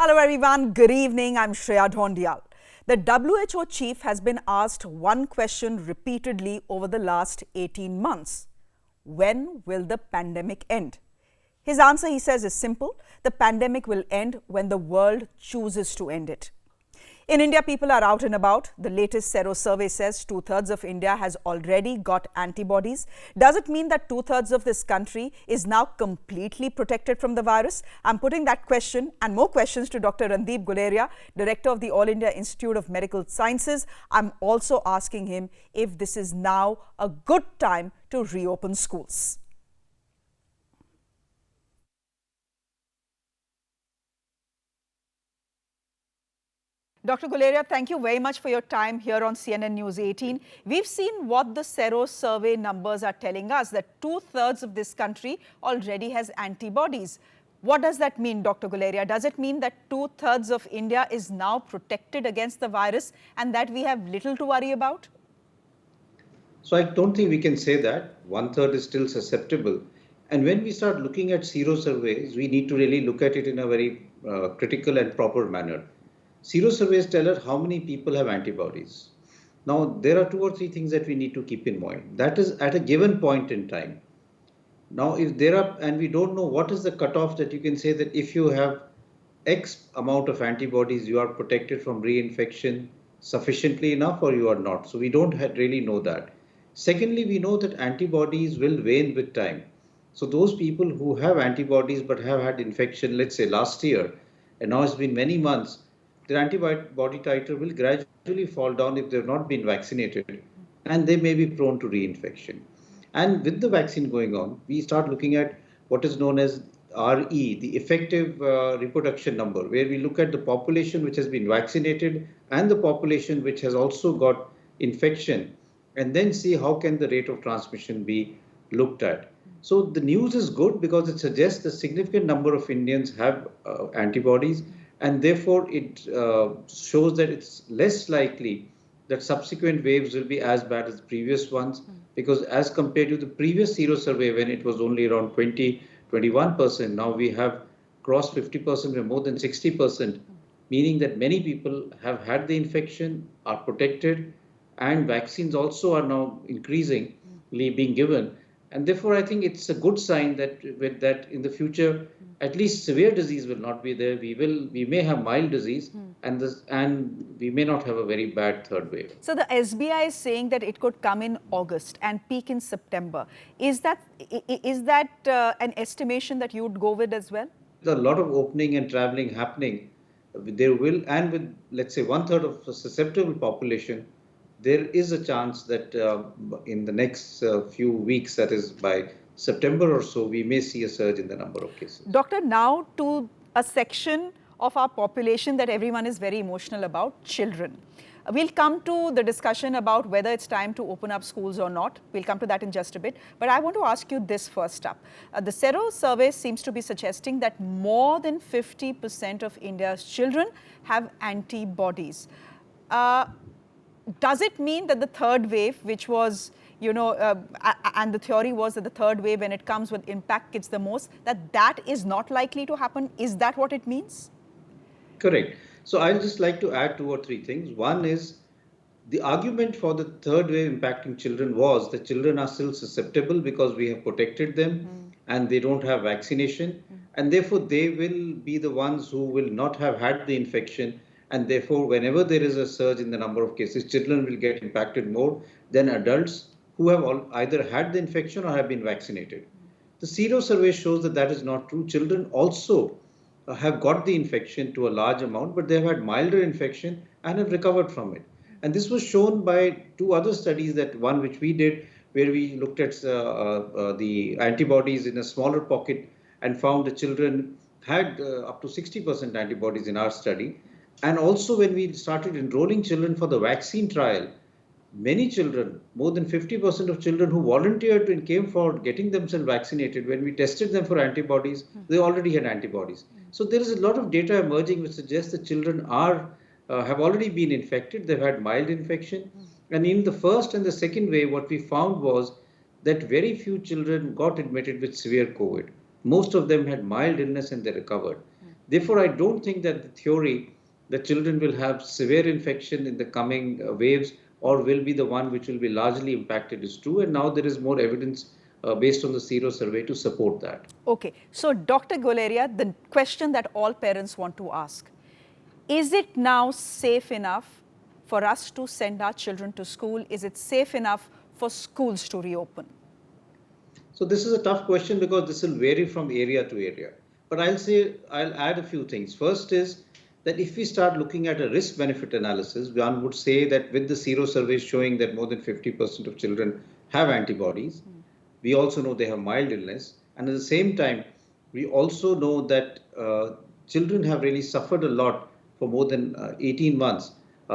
Hello everyone, good evening. I'm Shreya Dhondial. The WHO chief has been asked one question repeatedly over the last 18 months. When will the pandemic end? His answer, he says, is simple. The pandemic will end when the world chooses to end it. In India, people are out and about. The latest Sero survey says two-thirds of India has already got antibodies. Does it mean that two-thirds of this country is now completely protected from the virus? I'm putting that question and more questions to Dr. Randeep Guleria, Director of the All India Institute of Medical Sciences. I'm also asking him if this is now a good time to reopen schools. Dr. Guleria, thank you very much for your time here on CNN News 18. We've seen what the Sero survey numbers are telling us, that two-thirds of this country already has antibodies. What does that mean, Dr. Guleria? Does it mean that two-thirds of India is now protected against the virus and that we have little to worry about? So I don't think we can say that. One-third is still susceptible. And when we start looking at Sero surveys, we need to really look at it in a very critical and proper manner. Sero surveys tell us how many people have antibodies. Now, there are two or three things that we need to keep in mind. That is at a given point in time. Now, if there are, and we don't know what is the cutoff that you can say that if you have X amount of antibodies, you are protected from reinfection sufficiently enough or you are not. So we don't really know that. Secondly, we know that antibodies will wane with time. So those people who have antibodies but have had infection, let's say last year, and now it's been many months, their antibody titer will gradually fall down if they've not been vaccinated, and they may be prone to reinfection. And with the vaccine going on, we start looking at what is known as RE, the effective reproduction number, where we look at the population which has been vaccinated and the population which has also got infection, and then see how can the rate of transmission be looked at. So the news is good because it suggests a significant number of Indians have antibodies, and therefore it shows that it's less likely that subsequent waves will be as bad as the previous ones, because as compared to the previous Sero survey when it was only around 20-21%, now we have crossed 50% or more than 60%, meaning that many people have had the infection, are protected, and vaccines also are now increasingly being given. And therefore, I think it's a good sign that in the future, at least severe disease will not be there. We may have mild disease, and we may not have a very bad third wave. So the SBI is saying that it could come in August and peak in September. Is that an estimation that you would go with as well? There's a lot of opening and traveling happening. There will, and with let's say one-third of the susceptible population, there is a chance that in the next few weeks, that is by September or so, we may see a surge in the number of cases. Doctor, now to a section of our population that everyone is very emotional about, children. We'll come to the discussion about whether it's time to open up schools or not. We'll come to that in just a bit. But I want to ask you this first up. The Sero survey seems to be suggesting that more than 50% of India's children have antibodies. Does it mean that the third wave, which was, and the theory was that the third wave, when it comes, will impact kids the most, that is not likely to happen? Is that what it means? Correct. So I'd just like to add two or three things. One is the argument for the third wave impacting children was that children are still susceptible because we have protected them and they don't have vaccination, and therefore they will be the ones who will not have had the infection. And therefore, whenever there is a surge in the number of cases, children will get impacted more than adults who have either had the infection or have been vaccinated. The Sero survey shows that that is not true. Children also have got the infection to a large amount, but they've had milder infection and have recovered from it. And this was shown by two other studies, that one which we did, where we looked at the antibodies in a smaller pocket and found the children had up to 60% antibodies in our study. And also when we started enrolling children for the vaccine trial, many children, more than 50% of children who volunteered and came forward getting themselves vaccinated, when we tested them for antibodies, they already had antibodies. So there is a lot of data emerging which suggests that children have already been infected, they've had mild infection. And in the first and the second wave, what we found was that very few children got admitted with severe COVID. Most of them had mild illness and they recovered. Therefore, I don't think that the theory that children will have severe infection in the coming waves or will be the one which will be largely impacted is true. And now there is more evidence based on the Sero survey to support that. Okay, so Dr. Goleria, the question that all parents want to ask, is it now safe enough for us to send our children to school? Is it safe enough for schools to reopen? So this is a tough question because this will vary from area to area. But I'll add a few things. First is that if we start looking at a risk benefit analysis, one would say that with the Sero survey showing that more than 50% of children have antibodies, we also know they have mild illness. And at the same time, we also know that children have really suffered a lot for more than 18 months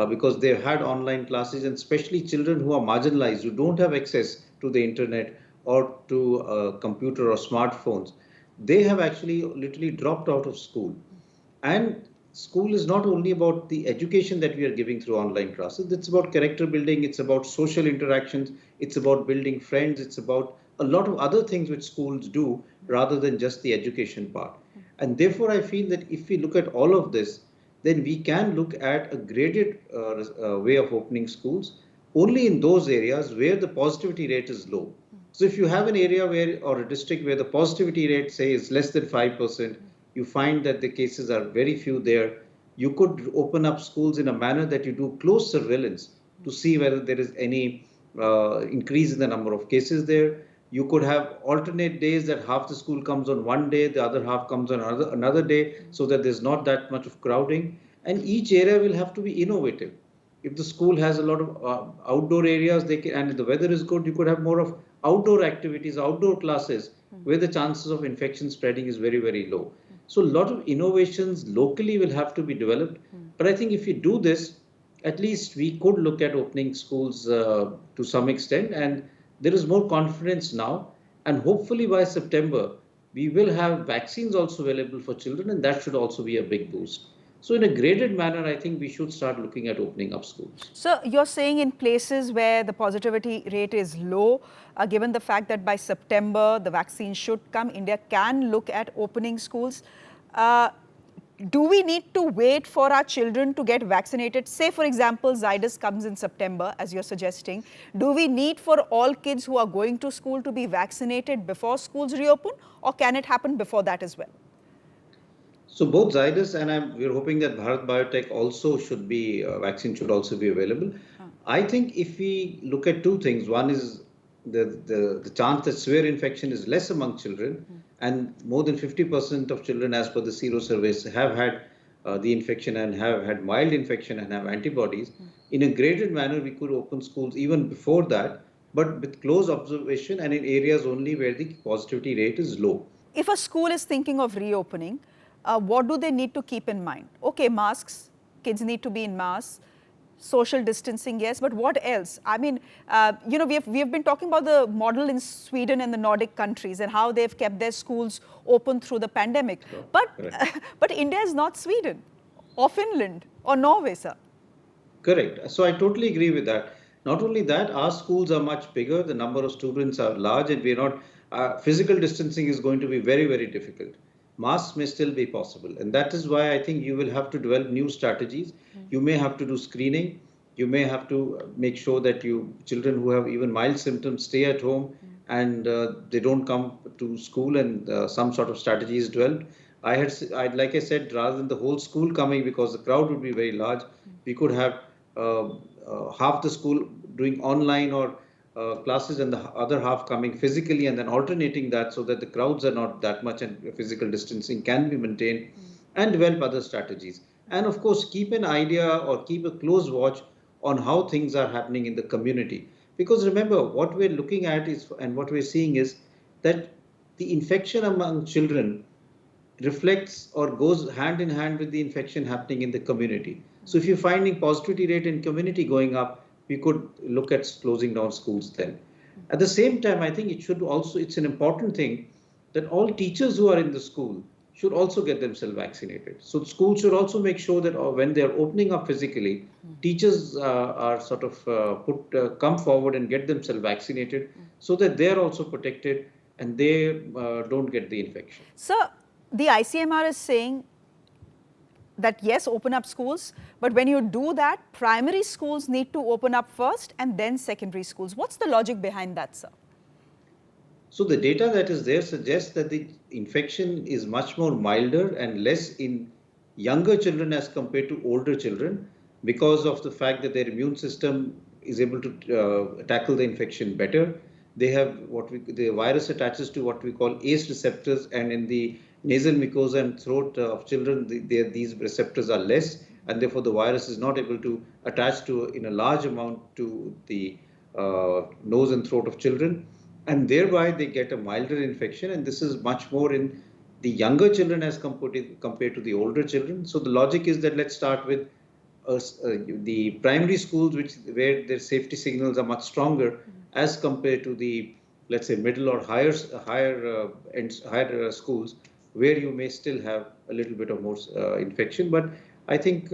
because they've had online classes, and especially children who are marginalized, who don't have access to the internet or to a computer or smartphones. They have actually literally dropped out of school. And school is not only about the education that we are giving through online classes, it's about character building, it's about social interactions, it's about building friends, it's about a lot of other things which schools do rather than just the education part. And therefore, I feel that if we look at all of this, then we can look at a graded way of opening schools only in those areas where the positivity rate is low. So if you have an area where or a district where the positivity rate say is less than 5%, you find that the cases are very few there, you could open up schools in a manner that you do close surveillance to see whether there is any increase in the number of cases there. You could have alternate days that half the school comes on one day, the other half comes on another day, so that there's not that much of crowding. And each area will have to be innovative. If the school has a lot of outdoor areas, they can, and if the weather is good, you could have more of outdoor activities, outdoor classes, where the chances of infection spreading is very, very low. So a lot of innovations locally will have to be developed. But I think if we do this, at least we could look at opening schools to some extent, and there is more confidence now. And hopefully by September, we will have vaccines also available for children, and that should also be a big boost. So in a graded manner, I think we should start looking at opening up schools. So you're saying in places where the positivity rate is low, given the fact that by September the vaccine should come, India can look at opening schools. Do we need to wait for our children to get vaccinated? Say, for example, Zydus comes in September, as you're suggesting. Do we need for all kids who are going to school to be vaccinated before schools reopen, or can it happen before that as well? So both Zydus and we're hoping that Bharat Biotech also should be, vaccine should also be available. I think if we look at two things, one is the chance that severe infection is less among children, and more than 50% of children, as per the Sero surveys, have had the infection and have had mild infection and have antibodies. In a graded manner, we could open schools even before that, but with close observation and in areas only where the positivity rate is low. If a school is thinking of reopening, what do they need to keep in mind? Okay, masks, kids need to be in masks, social distancing, yes, but what else? I mean, we have been talking about the model in Sweden and the Nordic countries and how they've kept their schools open through the pandemic. Sure. But India is not Sweden or Finland or Norway, sir. Correct. So I totally agree with that. Not only that, our schools are much bigger, the number of students are large, and we're not, physical distancing is going to be very, very difficult. Masks may still be possible. And that is why I think you will have to develop new strategies. You may have to do screening. You may have to make sure that children who have even mild symptoms stay at home and they don't come to school, and some sort of strategy is developed. Like I said, rather than the whole school coming because the crowd would be very large, we could have half the school doing online or classes and the other half coming physically, and then alternating that so that the crowds are not that much and physical distancing can be maintained, and develop other strategies. And of course, keep an idea or keep a close watch on how things are happening in the community. Because remember, what we're looking at is, and what we're seeing is that the infection among children reflects or goes hand in hand with the infection happening in the community. So if you're finding positivity rate in community going up, we could look at closing down schools then. At the same time, I think it's an important thing that all teachers who are in the school should also get themselves vaccinated. So schools should also make sure that when they're opening up physically, teachers are sort of come forward and get themselves vaccinated so that they're also protected and they don't get the infection. Sir, the ICMR is saying that yes, open up schools, but when you do that, primary schools need to open up first and then secondary schools. What's the logic behind that, sir? So the data that is there suggests that the infection is much more milder and less in younger children as compared to older children because of the fact that their immune system is able to tackle the infection better. They have the virus attaches to what we call ACE receptors, and in the nasal mucosa and throat of children, these receptors are less, and therefore the virus is not able to attach to in a large amount to the nose and throat of children, and thereby they get a milder infection. And this is much more in the younger children as compared to the older children. So the logic is that let's start with the primary schools, where their safety signals are much stronger as compared to the, let's say, middle or higher schools, where you may still have a little bit of more infection. But I think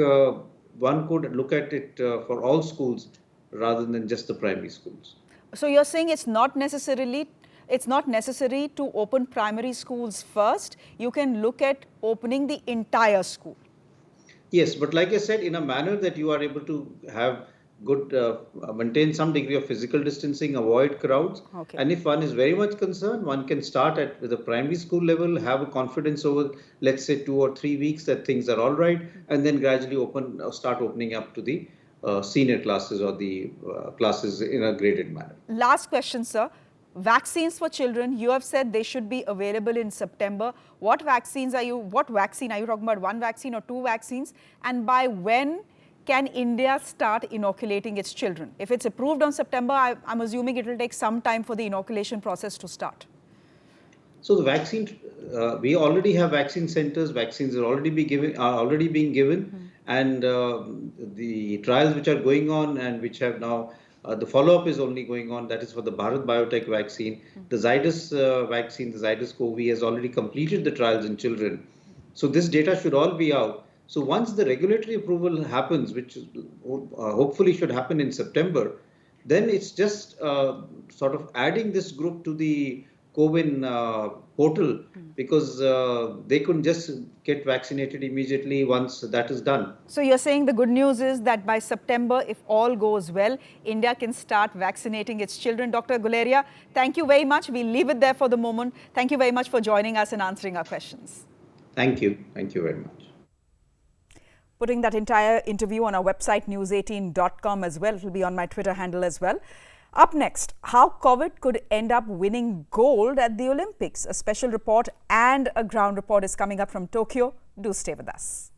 one could look at it for all schools rather than just the primary schools. So you're saying it's not necessary to open primary schools first. You can look at opening the entire school. Yes, but like I said, in a manner that you are able to have good, maintain some degree of physical distancing, avoid crowds. Okay. And if one is very much concerned, one can start at the primary school level, have a confidence over, let's say, 2 or 3 weeks that things are all right, and then gradually start opening up to the senior classes or the classes in a graded manner. Last question, sir. Vaccines for children, you have said they should be available in September. What vaccine are you talking about, one vaccine or two vaccines? And by when can India start inoculating its children? If it's approved on September, I'm assuming it will take some time for the inoculation process to start. So the vaccine, we already have vaccine centers. Vaccines are already being given, and the trials which are going on and which have now the follow-up is only going on. That is for the Bharat Biotech vaccine. The Zydus vaccine, the Zydus Covid, has already completed the trials in children. So this data should all be out. So once the regulatory approval happens, which hopefully should happen in September, then it's just sort of adding this group to the CoWIN portal, because they couldn't just get vaccinated immediately once that is done. So you're saying the good news is that by September, if all goes well, India can start vaccinating its children. Dr. Guleria, thank you very much. We'll leave it there for the moment. Thank you very much for joining us and answering our questions. Thank you. Thank you very much. Putting that entire interview on our website, news18.com as well. It will be on my Twitter handle as well. Up next, how COVID could end up winning gold at the Olympics. A special report and a ground report is coming up from Tokyo. Do stay with us.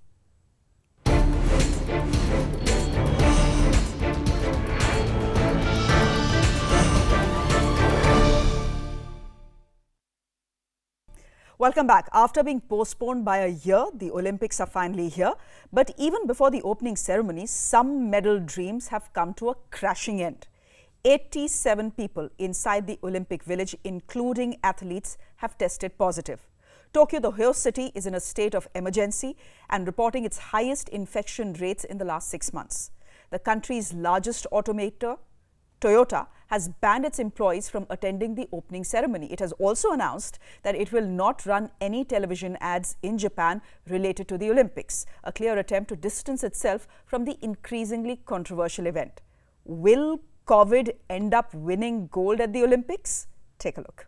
Welcome back. After being postponed by a year, the Olympics are finally here. But even before the opening ceremony, some medal dreams have come to a crashing end. 87 people inside the Olympic Village, including athletes, have tested positive. Tokyo, the host city, is in a state of emergency and reporting its highest infection rates in the last 6 months. The country's largest automaker, Toyota, has banned its employees from attending the opening ceremony. It has also announced that it will not run any television ads in Japan related to the Olympics, a clear attempt to distance itself from the increasingly controversial event. Will COVID end up winning gold at the Olympics? Take a look.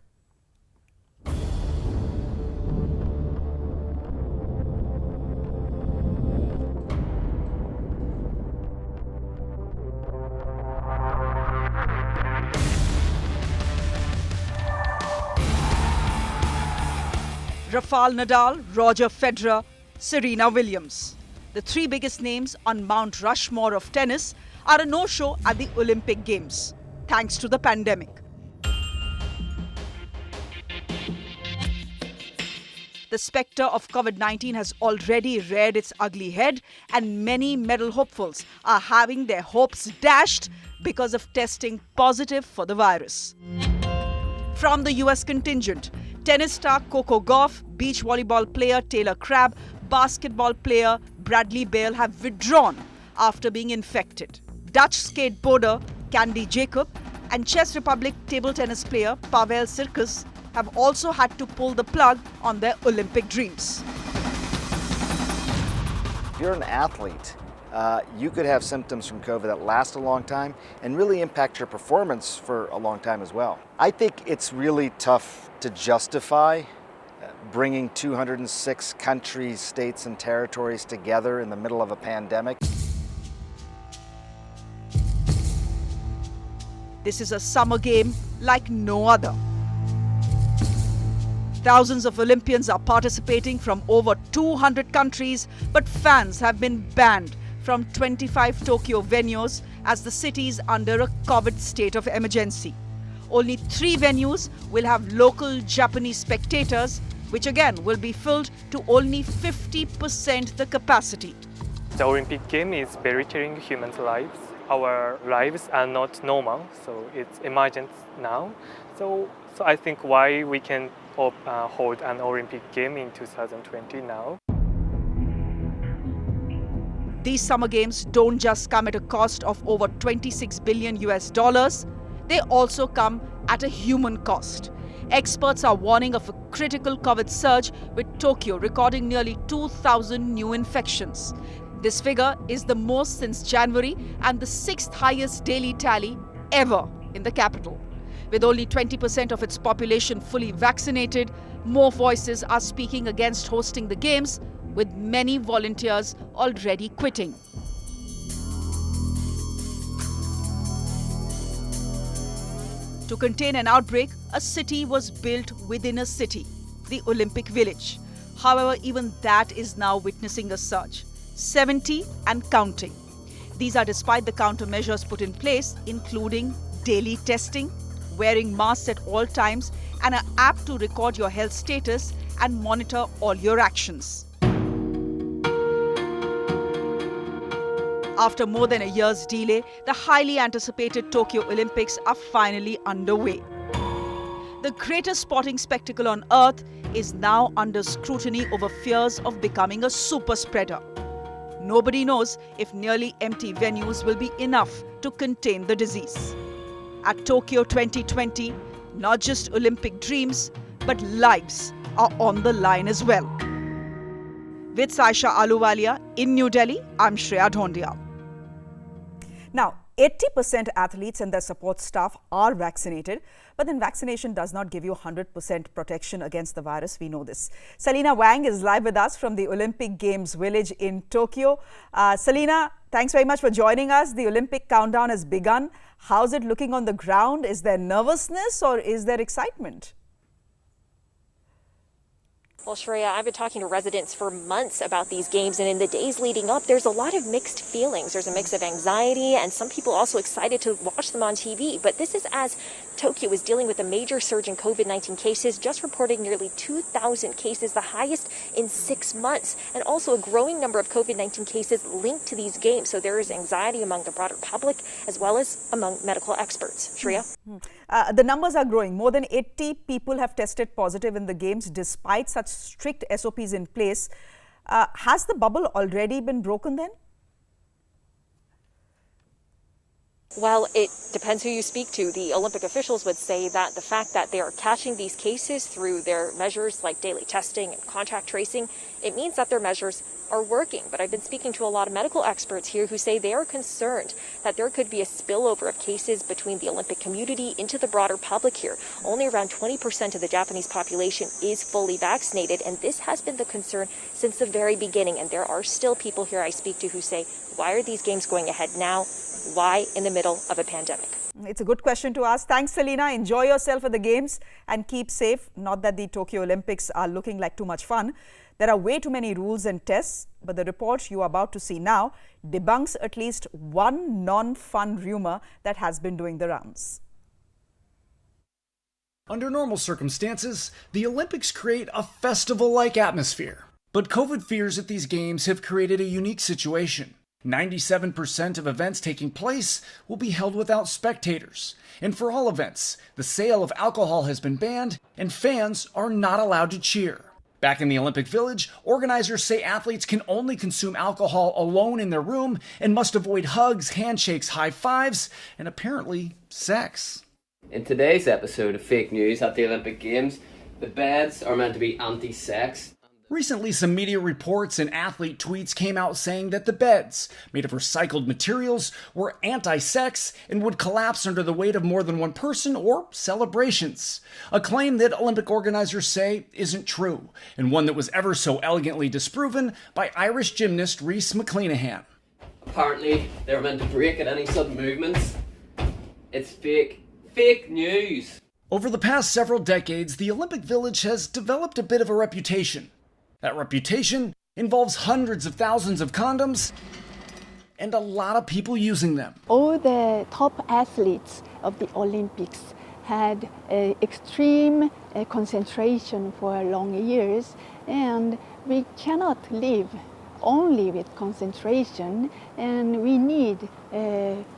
Rafael Nadal, Roger Federer, Serena Williams. The three biggest names on Mount Rushmore of tennis are a no-show at the Olympic Games, thanks to the pandemic. The spectre of COVID-19 has already reared its ugly head, and many medal hopefuls are having their hopes dashed because of testing positive for the virus. From the US contingent, tennis star Coco Gauff, beach volleyball player Taylor Crabb, basketball player Bradley Beal have withdrawn after being infected. Dutch skateboarder Candy Jacob and Czech Republic table tennis player Pavel Sirkus have also had to pull the plug on their Olympic dreams. If you're an athlete, you could have symptoms from COVID that last a long time and really impact your performance for a long time as well. I think it's really tough to justify bringing 206 countries, states, and territories together in the middle of a pandemic. This is a summer game like no other. Thousands of Olympians are participating from over 200 countries, but fans have been banned from 25 Tokyo venues as the city is under a COVID state of emergency. Only 3 venues will have local Japanese spectators, which again will be filled to only 50% the capacity. The Olympic game is very changing human lives. Our lives are not normal, so it's emergent now. So I think why we can hold an Olympic game in 2020 now. These summer games don't just come at a cost of over 26 billion US dollars, they also come at a human cost. Experts are warning of a critical COVID surge, with Tokyo recording nearly 2,000 new infections. This figure is the most since January and the 6th highest daily tally ever in the capital. With only 20% of its population fully vaccinated, more voices are speaking against hosting the games, with many volunteers already quitting. To contain an outbreak, a city was built within a city, the Olympic Village. However, even that is now witnessing a surge, 70 and counting. These are despite the countermeasures put in place, including daily testing, wearing masks at all times, and an app to record your health status and monitor all your actions. After more than a year's delay, the highly anticipated Tokyo Olympics are finally underway. The greatest sporting spectacle on earth is now under scrutiny over fears of becoming a super spreader. Nobody knows if nearly empty venues will be enough to contain the disease. At Tokyo 2020, not just Olympic dreams, but lives are on the line as well. With Saisha Aluwalia in New Delhi, I'm Shreya Dhondial. Now, 80% athletes and their support staff are vaccinated, but then vaccination does not give you 100% protection against the virus. We know this. Selina Wang is live with us from the Olympic Games Village in Tokyo. Selina, thanks very much for joining us. The Olympic countdown has begun. How's it looking on the ground? Is there nervousness or is there excitement? Well, Shreya, I've been talking to residents for months about these games, and in the days leading up, there's a lot of mixed feelings. There's a mix of anxiety, and some people also excited to watch them on TV. But this is as Tokyo is dealing with a major surge in COVID-19 cases, just reporting nearly 2,000 cases, the highest in 6 months, and also a growing number of COVID-19 cases linked to these games. So there is anxiety among the broader public as well as among medical experts. Shreya? The numbers are growing. More than 80 people have tested positive in the games despite such strict SOPs in place. Has the bubble already been broken then? Well, it depends who you speak to. The Olympic officials would say that the fact that they are catching these cases through their measures like daily testing and contact tracing, it means that their measures are working. But I've been speaking to a lot of medical experts here who say they are concerned that there could be a spillover of cases between the Olympic community into the broader public here. Only around 20% of the Japanese population is fully vaccinated, and this has been the concern since the very beginning. And there are still people here I speak to who say, why are these games going ahead now? Why in the middle of a pandemic? It's a good question to ask. Thanks, Selina. Enjoy yourself at the games and keep safe. Not that the Tokyo Olympics are looking like too much fun. There are way too many rules and tests, but the report you are about to see now debunks at least one non-fun rumor that has been doing the rounds. Under normal circumstances, the Olympics create a festival-like atmosphere. But COVID fears at these games have created a unique situation. 97% of events taking place will be held without spectators. And for all events, the sale of alcohol has been banned and fans are not allowed to cheer. Back in the Olympic Village, organizers say athletes can only consume alcohol alone in their room and must avoid hugs, handshakes, high fives, and apparently sex. In today's episode of Fake News at the Olympic Games, the beds are meant to be anti-sex. Recently, some media reports and athlete tweets came out saying that the beds, made of recycled materials, were anti-sex and would collapse under the weight of more than one person or celebrations. A claim that Olympic organizers say isn't true, and one that was ever so elegantly disproven by Irish gymnast Rhys McCleanahan. Apparently, they're meant to break at any sudden movements. It's fake. Fake news. Over the past several decades, the Olympic Village has developed a bit of a reputation. That reputation involves hundreds of thousands of condoms and a lot of people using them. All the top athletes of the Olympics had extreme concentration for long years, and we cannot live only with concentration, and we need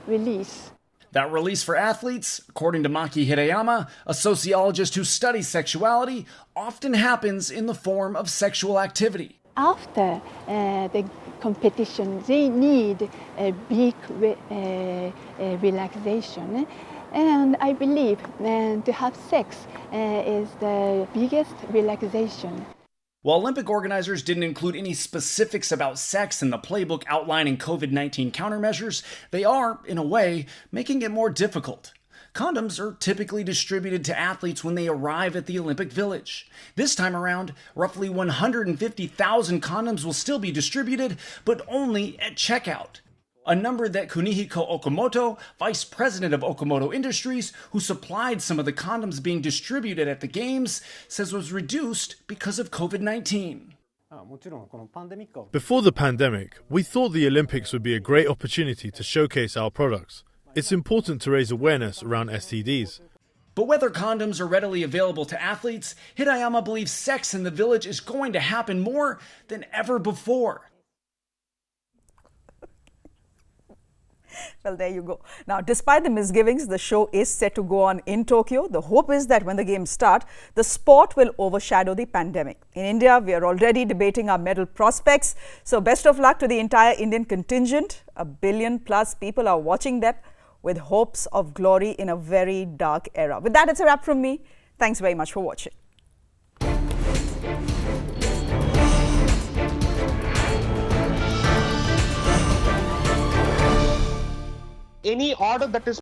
release. That release for athletes, according to Maki Hirayama, a sociologist who studies sexuality, often happens in the form of sexual activity. After the competition, they need a big relaxation. And I believe to have sex is the biggest relaxation. While Olympic organizers didn't include any specifics about sex in the playbook outlining COVID-19 countermeasures, they are, in a way, making it more difficult. Condoms are typically distributed to athletes when they arrive at the Olympic Village. This time around, roughly 150,000 condoms will still be distributed, but only at checkout. A number that Kunihiko Okamoto, vice president of Okamoto Industries, who supplied some of the condoms being distributed at the Games, says was reduced because of COVID-19. Before the pandemic, we thought the Olympics would be a great opportunity to showcase our products. It's important to raise awareness around STDs. But whether condoms are readily available to athletes, Hirayama believes sex in the village is going to happen more than ever before. Well, there you go. Now, despite the misgivings, the show is set to go on in Tokyo. The hope is that when the games start, the sport will overshadow the pandemic. In India, we are already debating our medal prospects. So best of luck to the entire Indian contingent. 1 billion plus people are watching them with hopes of glory in a very dark era. With that, it's a wrap from me. Thanks very much for watching. Any order that is